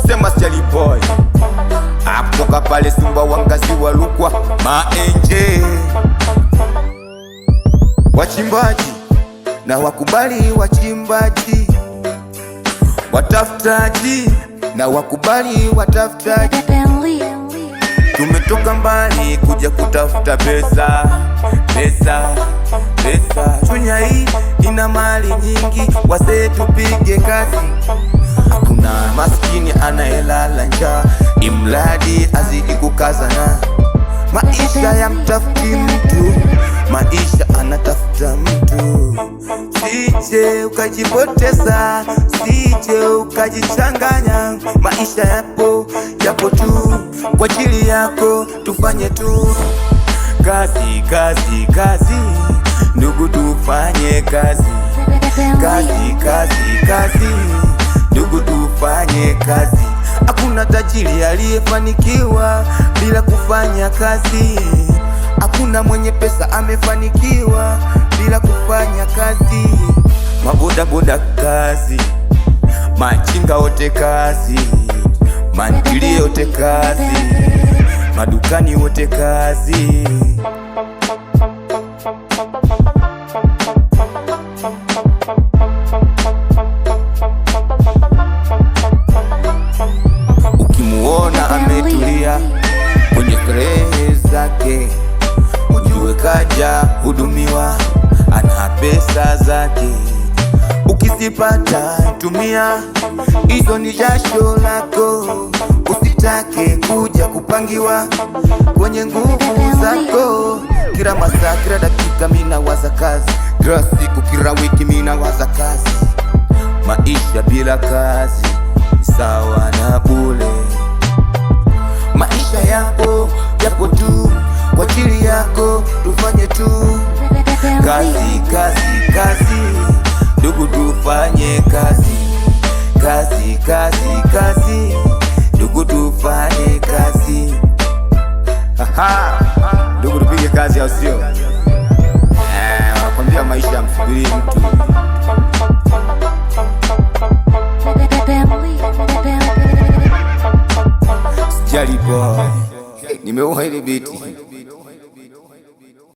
Sema Jali Boy kutoka pale Sumbawanga wa Rukwa, Maenje. Wachimbaji na wakubali, wachimbaji watafutaji na wakubali, watafutaji. Tumetoka mbali kuja kutafuta pesa, pesa, pesa. Chunya hii ina mali nyingi, wase tupige kazi. Hakuna maskini anaelala njaa, imradi azidi kukazana. Maisha ya mtafuti mtu, maisha anatafuta mtu. Sije ukajipoteza, sije ukajichanganya. Maisha yapo tu kwa ajili yako, tufanye tu kazi, kazi, kazi. Ndugu tufanye kazi, kazi, kazi, kazi. Ndugu tufanye kazi. Hakuna tajiri aliyefanikiwa bila kufanya kazi. Hakuna mwenye pesa amefanikiwa bila kufanya kazi. Maboda boda kazi, machinga wote kazi, mantilie wote kazi, madukani wote kazi. Ukimuona ametulia kwenye starehe zake, ujue kaja hudumiwa, ana pesa zake. Ukizipata tumia, hizo ni jasho lako. Usitake kuja kupangiwa kwenye nguvu zako. Kila masaa, kila dakika mina waza kazi, kila siku, kila wiki mina waza kazi. Maisha bila kazi sawa na bure. Maisha yapo tu kwa ajili yako, tufanye tu kazi, kazi, kazi. Ndugu tufanye kazi, kazi, kazi, kazi. Ndugu tufanye kazi. Ndugu tupige kazi, au sio? Wanakwambia maisha msubiri mtu. Jali Boy, nimeua hili biti.